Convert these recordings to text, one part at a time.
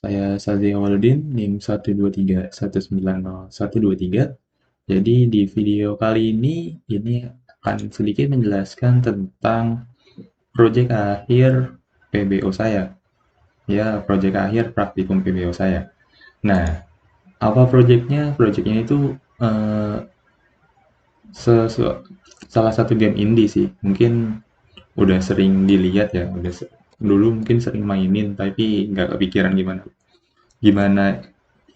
Saya Sazi Awaludin, NIM 123190123. Jadi di video kali ini akan sedikit menjelaskan tentang proyek akhir PBO saya. Ya, proyek akhir praktikum PBO saya. Nah, apa proyeknya? Proyeknya itu eh, salah satu game indie sih. Mungkin udah sering dilihat ya, dulu mungkin sering mainin tapi nggak kepikiran gimana gimana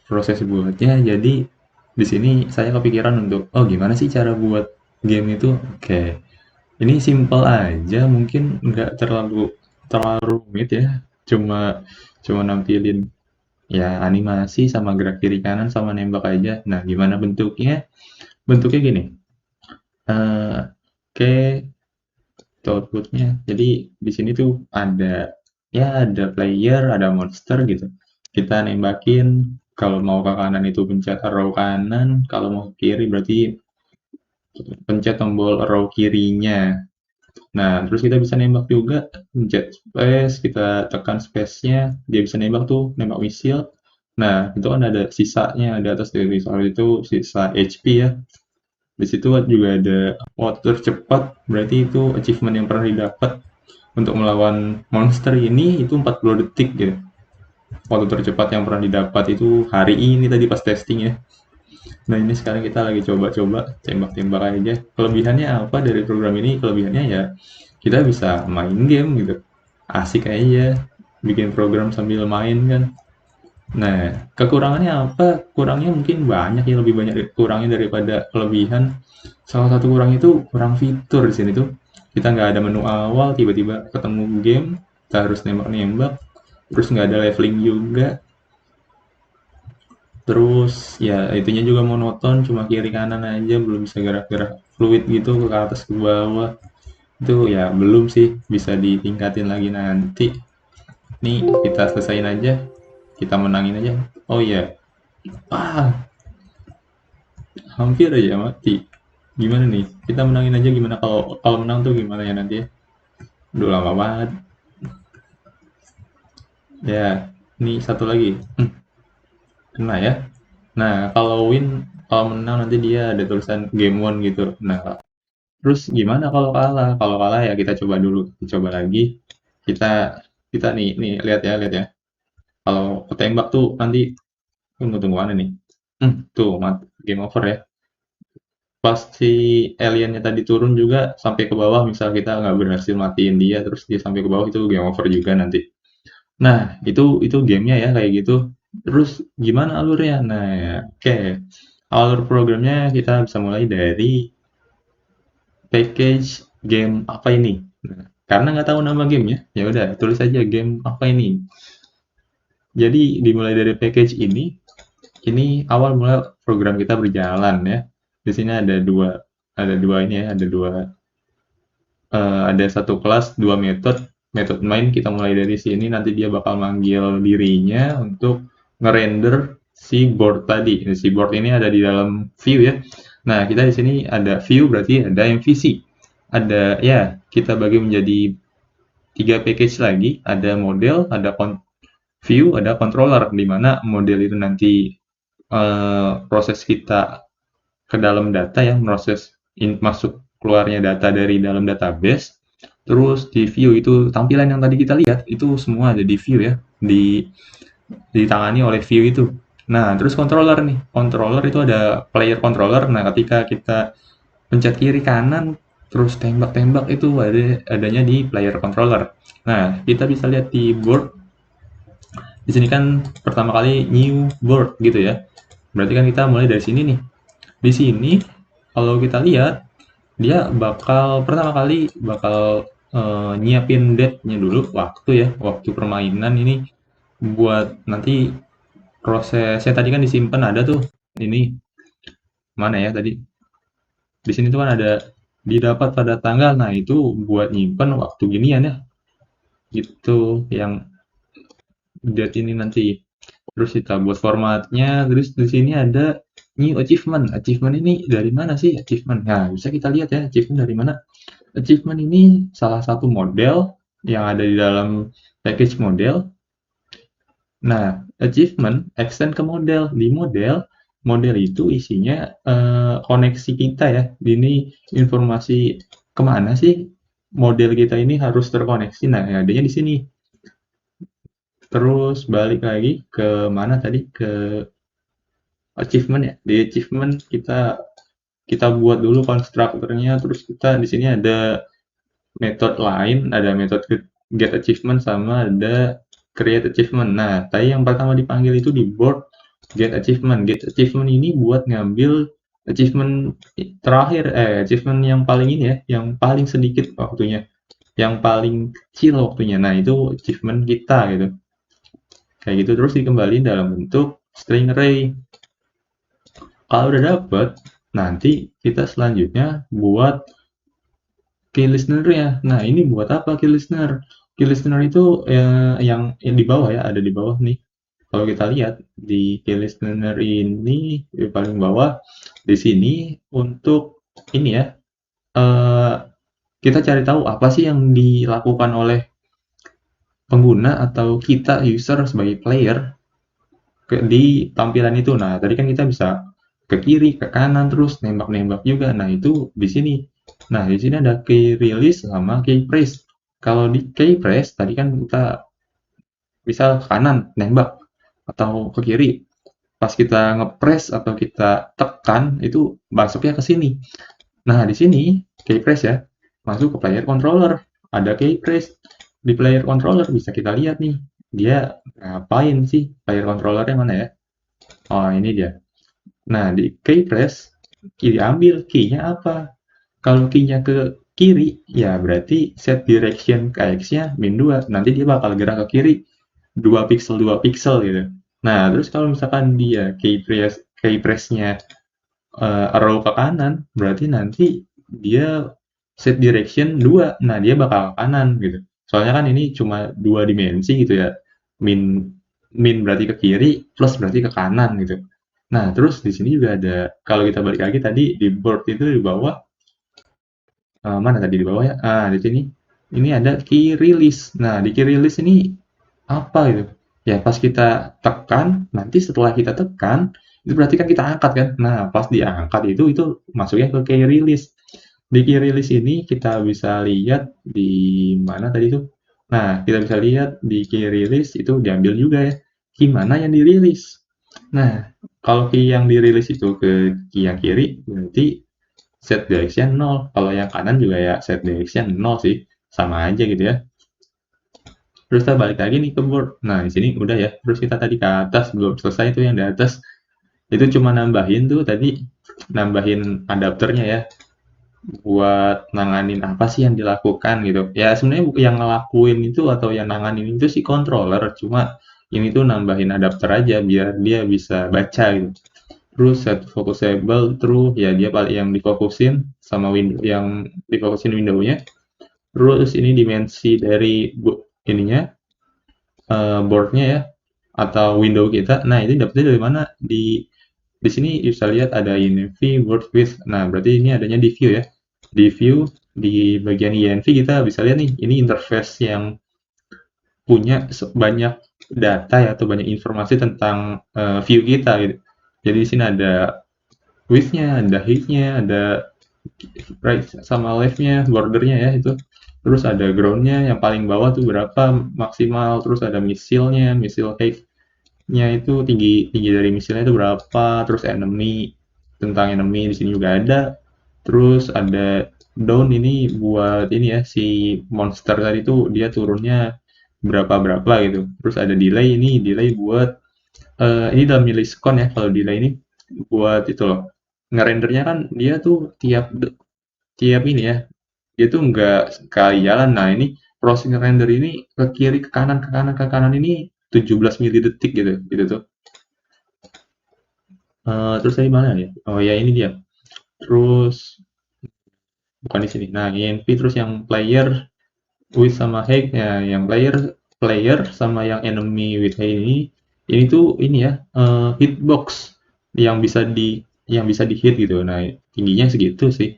proses buatnya. Jadi di sini saya kepikiran untuk gimana sih cara buat game itu. Oke, ini simple aja, mungkin nggak terlalu rumit ya, cuma cuma nampilin ya animasi sama gerak kiri kanan sama nembak aja. Nah, gimana bentuknya gini. Oke, outputnya jadi di sini tuh ada player, ada monster gitu. Kita nembakin, kalau mau ke kanan itu pencet arrow kanan, kalau mau ke kiri berarti pencet tombol arrow kirinya. Nah, terus kita bisa nembak juga, pencet space, kita tekan space-nya, dia bisa nembak tuh, nembak misil. Nah, itu kan ada sisanya, ada atas dari soal itu sisa HP ya. Di situ juga ada water cepat, berarti itu achievement yang pernah didapat untuk melawan monster ini itu 40 detik gitu. Waktu tercepat yang pernah didapat itu hari ini tadi pas testing ya. Nah, ini sekarang kita lagi coba-coba tembak-tembak aja. Kelebihannya apa dari program ini? Kelebihannya ya kita bisa main game gitu. Asik aja bikin program sambil main kan. Nah, kekurangannya apa? Kurangnya mungkin banyak ya, lebih banyak kurangnya daripada kelebihan. Salah satu kurang itu kurang fitur di sini tuh. Kita nggak ada menu awal, tiba-tiba ketemu game, kita harus nembak-nembak, terus nggak ada leveling juga. Terus ya itunya juga monoton, cuma kiri kanan aja, belum bisa gerak-gerak fluid gitu ke atas ke bawah. Itu ya belum sih, bisa ditingkatin lagi nanti. Nih kita selesain aja, kita menangin aja. Oh iya, ah hampir aja mati. Gimana nih? Kita menangin aja, gimana kalau kalau menang tuh gimana ya nanti ya? Udah lama banget. Ya, nih satu lagi. Kena ya. Nah, kalau menang nanti dia ada tulisan game one gitu. Nah, terus gimana kalau kalah? Kalau kalah ya kita coba dulu, coba lagi. Kita kita nih lihat ya. Kalau ketembak tuh nanti tunggu mana nih? Tuh game over ya. Pas si aliennya tadi turun juga sampai ke bawah, misal kita nggak berhasil matiin dia, terus dia sampai ke bawah itu game over juga nanti. Nah, itu gamenya ya kayak gitu. Terus gimana alurnya? Nah, ya, oke. Alur programnya kita bisa mulai dari package game apa ini. Nah, karena nggak tahu nama gamenya, ya udah tulis aja game apa ini. Jadi dimulai dari package ini awal mulai program kita berjalan ya. Di sini ada dua ini ya, ada satu kelas, dua metode. Metode main kita mulai dari sini, nanti dia bakal manggil dirinya untuk ngerender si board tadi. Si board ini ada di dalam view ya. Nah, kita di sini ada view berarti ada MVC. Ada ya, kita bagi menjadi tiga package lagi, ada model, ada view, ada controller, di mana model itu nanti proses kita ke dalam data ya, proses masuk keluarnya data dari dalam database. Terus di view itu tampilan yang tadi kita lihat itu semua ada di view ya, ditangani oleh view itu. Nah, terus controller nih. Controller itu ada player controller. Nah, ketika kita pencet kiri kanan terus tembak-tembak itu adanya di player controller. Nah, kita bisa lihat di board. Di sini kan pertama kali new board gitu ya. Berarti kan kita mulai dari sini nih. Di sini kalau kita lihat dia pertama kali bakal nyiapin date-nya dulu, waktu permainan ini buat nanti prosesnya. Tadi kan disimpan ada tuh ini, mana ya tadi, di sini tuh kan ada didapat pada tanggal. Nah, itu buat nyimpen waktu ginian ya, gitu yang date ini nanti. Terus kita buat formatnya, terus di sini ada new achievement. Achievement ini dari mana sih achievement? Nah, bisa kita lihat ya achievement dari mana. Achievement ini salah satu model yang ada di dalam package model. Nah, achievement extend ke model. Di model itu isinya koneksi kita ya. Ini informasi kemana sih model kita ini harus terkoneksi. Nah, adanya di sini. Terus balik lagi ke mana tadi? Ke achievement ya. Di achievement kita kita buat dulu konstruktornya. Terus kita di sini ada metode lain, ada metode get achievement sama ada create achievement. Nah, tadi yang pertama dipanggil itu di board get achievement. Get achievement ini buat ngambil achievement terakhir, achievement yang paling ini ya, yang paling sedikit waktunya, yang paling kecil waktunya. Nah, itu achievement kita gitu. Kayak gitu terus dikembaliin dalam bentuk string array. Kalau udah dapet, nanti kita selanjutnya buat key listener-nya. Nah, ini buat apa key listener? Key listener itu yang di bawah ya, ada di bawah nih. Kalau kita lihat di key listener ini di paling bawah, di sini untuk ini ya, eh, kita cari tahu apa sih yang dilakukan oleh pengguna atau kita user sebagai player di tampilan itu. Nah, tadi kan kita bisa ke kiri, ke kanan, terus nembak-nembak juga. Nah, itu di sini. Nah, di sini ada key release sama key press. Kalau di key press, tadi kan kita bisa ke kanan, nembak, atau ke kiri. Pas kita ngepress atau kita tekan, itu masuknya ke sini. Nah, di sini, key press ya, masuk ke player controller. Ada key press. Di player controller bisa kita lihat nih, dia ngapain sih player controllernya mana ya? Oh, ini dia. Nah, di key press, kiri ambil key-nya apa? Kalau key-nya ke kiri, ya berarti set direction ke X-nya min 2. Nanti dia bakal gerak ke kiri 2 piksel gitu. Nah, terus kalau misalkan dia key press-nya arrow ke kanan, berarti nanti dia set direction 2. Nah, dia bakal ke kanan gitu. Soalnya kan ini cuma 2 dimensi gitu ya. Min min berarti ke kiri, plus berarti ke kanan gitu. Nah, terus di sini juga ada, kalau kita balik lagi tadi di board itu di bawah, mana tadi di bawah ya? Di sini, ini ada key release. Nah, di key release ini apa itu? Ya, pas kita tekan, nanti setelah kita tekan, itu berarti kan kita angkat kan? Nah, pas diangkat itu masuknya ke key release. Di key release ini kita bisa lihat di mana tadi itu? Nah, kita bisa lihat di key release itu diambil juga ya. Key mana yang dirilis? Nah, kalau key yang dirilis itu ke key yang kiri, berarti set direction 0. Kalau yang kanan juga ya set direction 0 sih. Sama aja gitu ya. Terus kita balik lagi nih ke board. Nah, di sini udah ya. Terus kita tadi ke atas, belum selesai itu yang di atas. Itu cuma nambahin tuh tadi, nambahin adapternya ya. Buat nanganin apa sih yang dilakukan gitu. Ya sebenarnya yang ngelakuin itu atau yang nanganin itu sih controller. Cuma ini tuh nambahin adapter aja biar dia bisa baca gitu. Terus set focusable true, ya dia paling yang difokusin sama window yang difokusin windownya. Terus ini dimensi dari ininya boardnya ya atau window kita. Nah, ini dapetnya dari mana? Di sini bisa lihat ada INV board width. Nah, berarti ini adanya di view ya. Di view di bagian INV kita bisa lihat nih, ini interface yang punya banyak data ya atau banyak informasi tentang view kita gitu. Jadi di sini ada width-nya, ada height-nya, ada right sama left-nya, bordernya ya itu. Terus ada ground-nya yang paling bawah tuh berapa maksimal, terus ada misilnya, misil height-nya itu tinggi tinggi dari misilnya itu berapa, terus enemy tentang enemy di sini juga ada. Terus ada down ini buat ini ya si monster tadi tuh dia turunnya berapa berapa gitu. Terus ada delay ini delay buat ini dalam milisekon ya kalau delay ini buat itu loh ngerendernya kan dia tuh tiap tiap ini ya dia tuh nggak sekali jalan. Nah ini proses ngerender ini ke kiri ke kanan ke kanan ke kanan ini 17 mili detik gitu gitu tuh. Terus tadi mana ya? Oh ya ini dia. Terus bukan di sini. Nah INV terus yang player with sama hack ya yang player player sama yang enemy with hack ini tuh ini ya hitbox yang bisa di hit gitu. Nah tingginya segitu sih.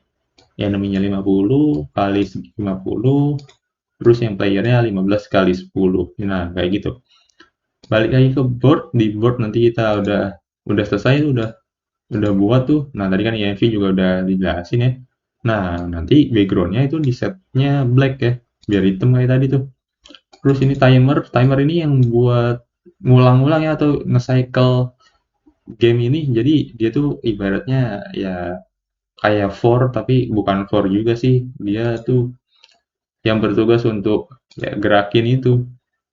Enemy-nya 50 kali 50 terus yang playernya 15 kali 10. Nah kayak gitu. balik lagi ke board, di board nanti kita udah selesai tuh, udah buat tuh. Nah, tadi kan ENV juga udah dijelasin ya. Nah, nanti backgroundnya itu di setnya black ya, biar hitam kayak tadi tuh. Terus ini timer, timer ini yang buat ngulang-ngulang ya atau nge-cycle game ini. Jadi dia tuh ibaratnya ya kayak for tapi bukan for juga sih. Dia tuh yang bertugas untuk ya, gerakin itu.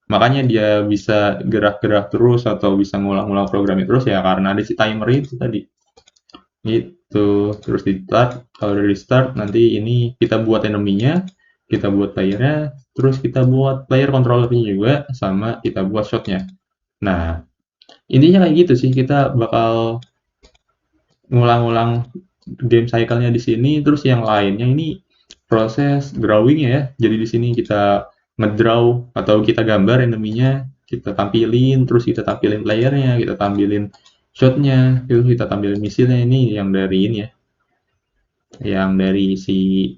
Makanya dia bisa gerak-gerak terus atau bisa ngulang-ngulang programnya terus ya karena ada si timer itu tadi. Gitu. Terus di start, kalau dari start nanti ini kita buat enemy-nya, kita buat player-nya, terus kita buat player controller-nya juga, sama kita buat shot-nya. Nah, intinya kayak gitu sih, kita bakal ngulang-ngulang game cycle-nya di sini, terus yang lainnya ini proses drawing ya. Jadi di sini kita ngedraw atau kita gambar enemy-nya, kita tampilin, terus kita tampilin player-nya, kita tampilin shot-nya, terus kita tampilin misilnya ini yang dari ini ya, yang dari si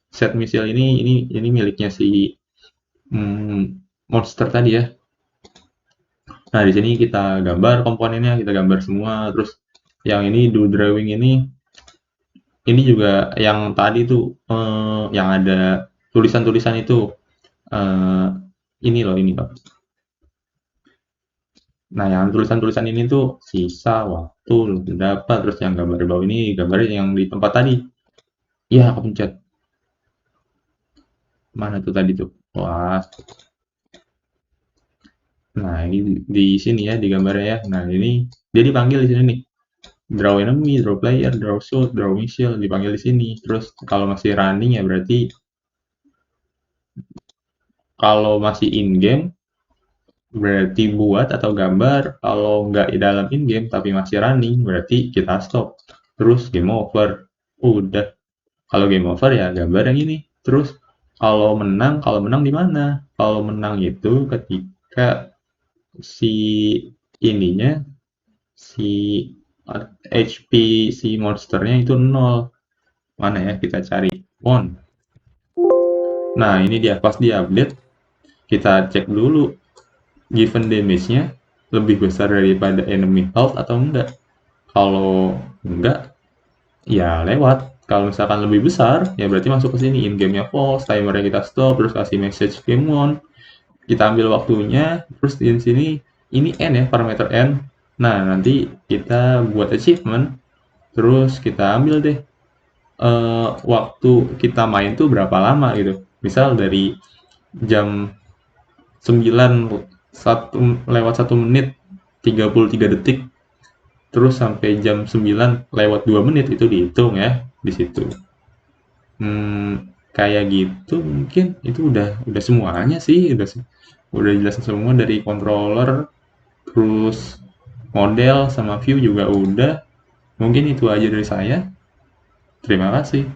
set misil ini miliknya si hmm, monster tadi ya. Nah, di sini kita gambar komponennya, kita gambar semua, terus yang ini do drawing ini juga yang tadi tuh yang ada tulisan-tulisan itu eh, ini loh. Nah, yang tulisan-tulisan ini tuh sisa waktu dapat terus yang gambar di bawah ini gambar yang di tempat tadi. Iya, kepencet. Mana tuh tadi tuh? Wah. Nah, ini di sini ya di gambarnya ya. Nah, ini dia dipanggil di sini nih. Draw enemy, draw player, draw shot, draw missile dipanggil di sini. Terus kalau masih running ya berarti kalau masih in game berarti buat atau gambar. Kalau nggak di dalam in game tapi masih running berarti kita stop. Terus game over. Udah. Kalau game over ya gambar yang ini. Terus kalau menang di mana? Kalau menang itu ketika si ininya si HP si monsternya itu nol. Mana ya kita cari one. Nah, ini dia pas di update kita cek dulu given damage-nya lebih besar daripada enemy health atau enggak. Kalau enggak ya lewat. Kalau misalkan lebih besar ya berarti masuk ke sini in game-nya pause, timernya kita stop, terus kasih message game on, kita ambil waktunya, terus di sini ini n ya, parameter n. Nah, nanti kita buat achievement, terus kita ambil deh waktu kita main tuh berapa lama gitu. Misal dari jam 9 lewat 1 menit 33 detik terus sampai jam 9 lewat 2 menit itu dihitung ya di situ. Kayak gitu mungkin itu udah semuanya sih, udah jelasin semua dari controller, terus model sama view juga udah. Mungkin itu aja dari saya. Terima kasih.